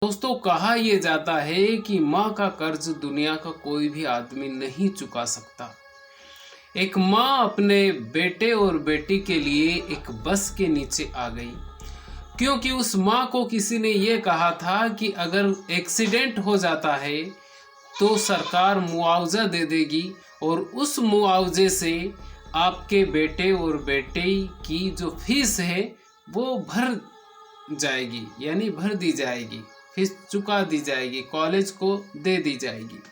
दोस्तों कहा यह जाता है कि माँ का कर्ज दुनिया का कोई भी आदमी नहीं चुका सकता। एक माँ अपने बेटे और बेटी के लिए एक बस के नीचे आ गई, क्योंकि उस माँ को किसी ने यह कहा था कि अगर एक्सीडेंट हो जाता है तो सरकार मुआवजा दे देगी और उस मुआवजे से आपके बेटे और बेटी की जो फीस है वो भर जाएगी, यानी भर दी जाएगी, फीस चुका दी जाएगी, कॉलेज को दे दी जाएगी।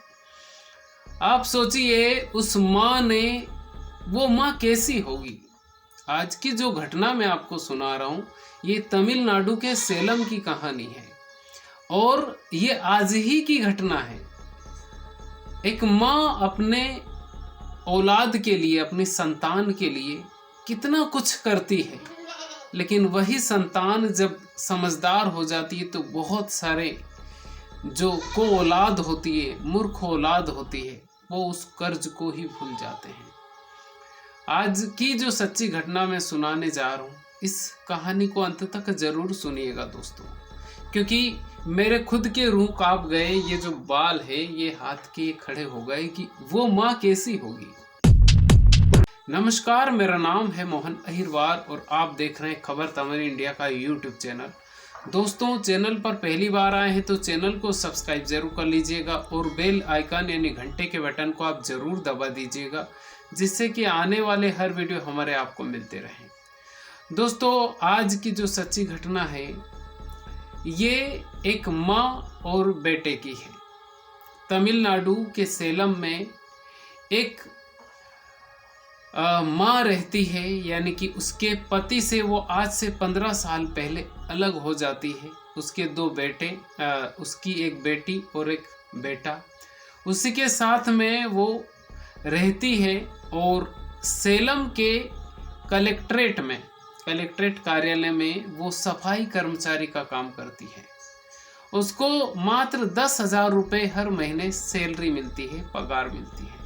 आप सोचिए उस माँ ने, वो माँ कैसी होगी। आज की जो घटना मैं आपको सुना रहा हूँ ये तमिलनाडु के सेलम की कहानी है और ये आज ही की घटना है। एक माँ अपने औलाद के लिए, अपनी संतान के लिए कितना कुछ करती है, लेकिन वही संतान जब समझदार हो जाती है तो बहुत सारे जो को औलाद होती है, मूर्ख औलाद होती है, वो उस कर्ज को ही भूल जाते हैं। आज की जो सच्ची घटना मैं सुनाने जा रहा हूँ, इस कहानी को अंत तक जरूर सुनिएगा दोस्तों, क्योंकि मेरे खुद के रूह कांप गए। ये जो बाल है ये हाथ के खड़े हो गए कि वो माँ कैसी होगी। नमस्कार, मेरा नाम है मोहन अहिरवार और आप देख रहे हैं खबर तमिल इंडिया का यूट्यूब चैनल। दोस्तों चैनल पर पहली बार आए हैं तो चैनल को सब्सक्राइब जरूर कर लीजिएगा और बेल आइकन यानी घंटे के बटन को आप जरूर दबा दीजिएगा, जिससे कि आने वाले हर वीडियो हमारे आपको मिलते रहें। दोस्तों आज की जो सच्ची घटना है ये एक माँ और बेटे की है। तमिलनाडु के सेलम में एक माँ रहती है, यानी कि उसके पति से वो आज से 15 साल पहले अलग हो जाती है। उसके दो बेटे, उसकी एक बेटी और एक बेटा, उसी के साथ में वो रहती है और सेलम के कलेक्ट्रेट कार्यालय में वो सफाई कर्मचारी का काम करती है। उसको मात्र 10,000 रुपये हर महीने सैलरी मिलती है, पगार मिलती है।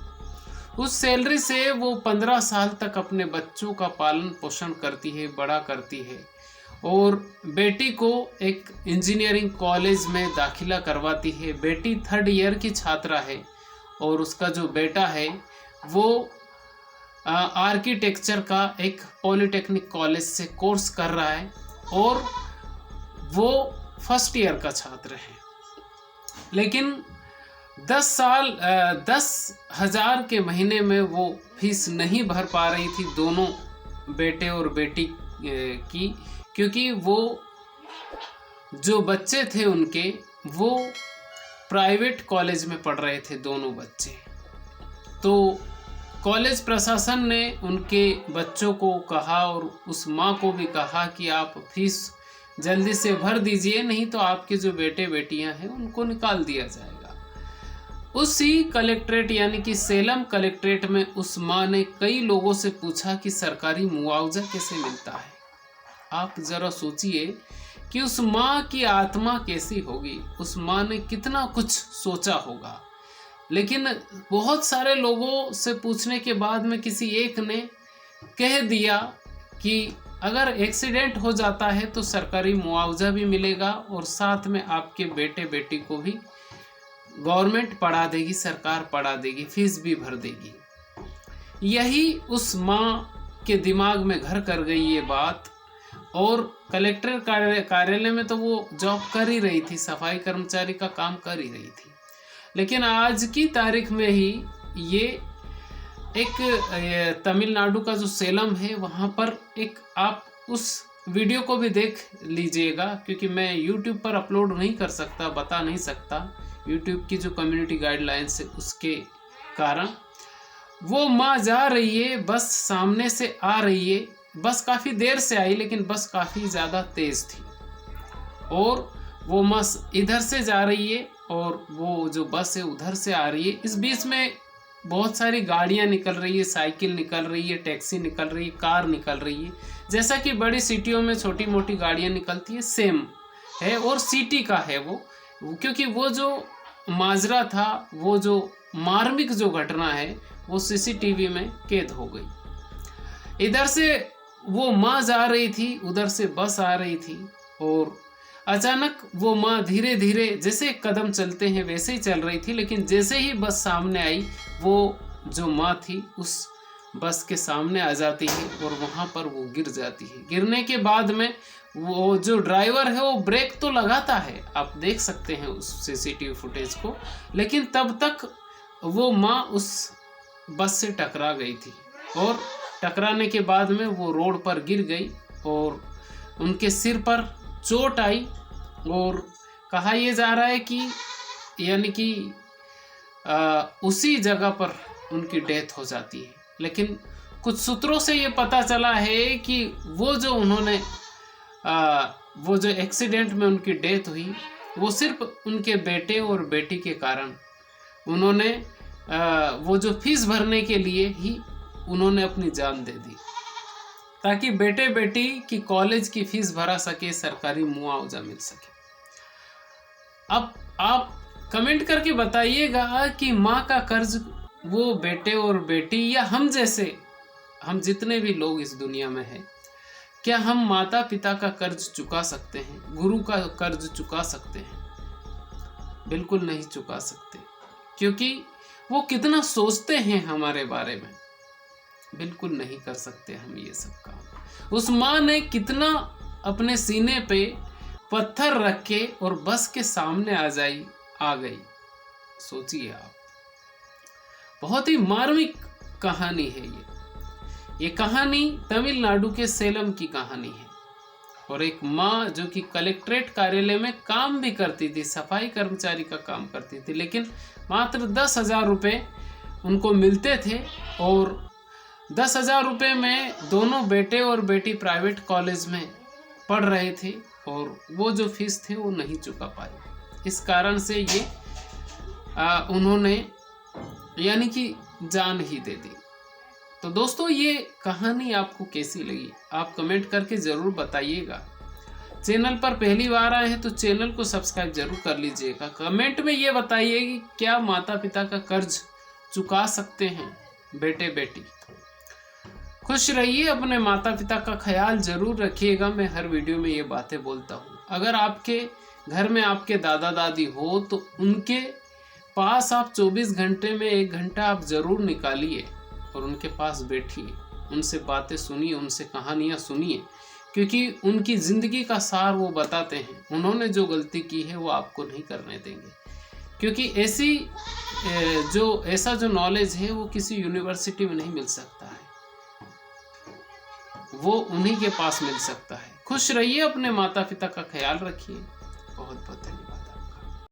उस सैलरी से वो 15 साल तक अपने बच्चों का पालन पोषण करती है, बड़ा करती है और बेटी को एक इंजीनियरिंग कॉलेज में दाखिला करवाती है। बेटी 3rd ईयर की छात्रा है और उसका जो बेटा है वो आर्किटेक्चर का एक पॉलिटेक्निक कॉलेज से कोर्स कर रहा है और वो 1st ईयर का छात्र है। लेकिन 10,000 के महीने में वो फीस नहीं भर पा रही थी दोनों बेटे और बेटी की, क्योंकि वो जो बच्चे थे उनके वो प्राइवेट कॉलेज में पढ़ रहे थे दोनों बच्चे। तो कॉलेज प्रशासन ने उनके बच्चों को कहा और उस माँ को भी कहा कि आप फीस जल्दी से भर दीजिए, नहीं तो आपके जो बेटे बेटियां हैं उनको निकाल दिया जाएगा। उसी कलेक्ट्रेट यानी कि सेलम कलेक्ट्रेट में उस माँ ने कई लोगों से पूछा कि सरकारी मुआवजा कैसे मिलता है। आप जरा सोचिए कि उस माँ की आत्मा कैसी होगी, उस माँ ने कितना कुछ सोचा होगा। लेकिन बहुत सारे लोगों से पूछने के बाद में किसी एक ने कह दिया कि अगर एक्सीडेंट हो जाता है तो सरकारी मुआवजा भी मिलेगा और साथ में आपके बेटे बेटी को भी गवर्नमेंट पढ़ा देगी, सरकार पढ़ा देगी, फीस भी भर देगी। यही उस माँ के दिमाग में घर कर गई ये बात। और कलेक्टर कार्यालय में तो वो जॉब कर ही रही थी, सफाई कर्मचारी का काम कर ही रही थी। लेकिन आज की तारीख में ही ये एक तमिलनाडु का जो सेलम है वहाँ पर एक, आप उस वीडियो को भी देख लीजिएगा, क्योंकि मैं YouTube पर अपलोड नहीं कर सकता, बता नहीं सकता, YouTube की जो कम्युनिटी गाइडलाइंस है उसके कारण। वो माँ जा रही है, बस सामने से आ रही है, बस काफ़ी देर से आई लेकिन बस काफ़ी ज़्यादा तेज़ थी और वो माँ इधर से जा रही है और वो जो बस है उधर से आ रही है। इस बीच में बहुत सारी गाड़ियाँ निकल रही है, साइकिल निकल रही है, टैक्सी निकल रही है, कार निकल रही है। जैसा कि बड़ी सिटियों में छोटी मोटी गाड़ियाँ निकलती है, सेम है और सिटी का है वो, क्योंकि वो जो माजरा था, वो जो मार्मिक जो घटना है वो CCTV में कैद हो गई। इधर से वो माँ जा रही थी, उधर से बस आ रही थी और अचानक वो माँ धीरे धीरे जैसे कदम चलते हैं वैसे ही चल रही थी, लेकिन जैसे ही बस सामने आई वो जो माँ थी उस बस के सामने आ जाती है और वहाँ पर वो गिर जाती है। गिरने के बाद में वो जो ड्राइवर है वो ब्रेक तो लगाता है, आप देख सकते हैं उस सीसीटीवी फुटेज को, लेकिन तब तक वो माँ उस बस से टकरा गई थी और टकराने के बाद में वो रोड पर गिर गई और उनके सिर पर चोट आई और कहा यह जा रहा है कि यानी कि उसी जगह पर उनकी डेथ हो जाती है। लेकिन कुछ सूत्रों से ये पता चला है कि वो जो उन्होंने वो जो एक्सीडेंट में उनकी डेथ हुई वो सिर्फ उनके बेटे और बेटी के कारण, उन्होंने वो जो फीस भरने के लिए ही उन्होंने अपनी जान दे दी ताकि बेटे बेटी की कॉलेज की फीस भरा सके, सरकारी मुआवजा मिल सके। अब आप कमेंट करके बताइएगा कि माँ का कर्ज वो बेटे और बेटी या हम जैसे, हम जितने भी लोग इस दुनिया में हैं, क्या हम माता पिता का कर्ज चुका सकते हैं, गुरु का कर्ज चुका सकते हैं? बिल्कुल नहीं चुका सकते, क्योंकि वो कितना सोचते हैं हमारे बारे में। बिल्कुल नहीं कर सकते हम ये सब काम। उस माँ ने कितना अपने सीने पे पत्थर रख के और बस के सामने आ गई, सोचिए आप। बहुत ही मार्मिक कहानी है ये कहानी तमिलनाडु के सेलम की कहानी है। और एक माँ जो कि कलेक्ट्रेट कार्यालय में काम भी करती थी, सफाई कर्मचारी का काम करती थी, लेकिन मात्र 10,000 रुपये उनको मिलते थे और 10,000 रुपये में दोनों बेटे और बेटी प्राइवेट कॉलेज में पढ़ रहे थे और वो जो फीस थे वो नहीं चुका पाए। इस कारण से ये उन्होंने यानी कि जान ही दे दी। तो दोस्तों ये कहानी आपको कैसी लगी आप कमेंट करके ज़रूर बताइएगा। चैनल पर पहली बार आए हैं तो चैनल को सब्सक्राइब जरूर कर लीजिएगा। कमेंट में ये बताइए कि क्या माता पिता का कर्ज चुका सकते हैं बेटे बेटी। खुश रहिए, अपने माता पिता का ख्याल जरूर रखिएगा। मैं हर वीडियो में ये बातें बोलता हूँ। अगर आपके घर में आपके दादा दादी हो तो उनके पास आप 24 घंटे में 1 घंटा आप ज़रूर निकालिए और उनके पास बैठिए, उनसे बातें सुनिए, उनसे कहानियाँ सुनिए, क्योंकि उनकी ज़िंदगी का सार वो बताते हैं। उन्होंने जो गलती की है वो आपको नहीं करने देंगे, क्योंकि ऐसा जो नॉलेज है वो किसी यूनिवर्सिटी में नहीं मिल सकता है, वो उन्हीं के पास मिल सकता है। खुश रहिए, अपने माता पिता का ख्याल रखिए। बहुत बहुत धन्यवाद।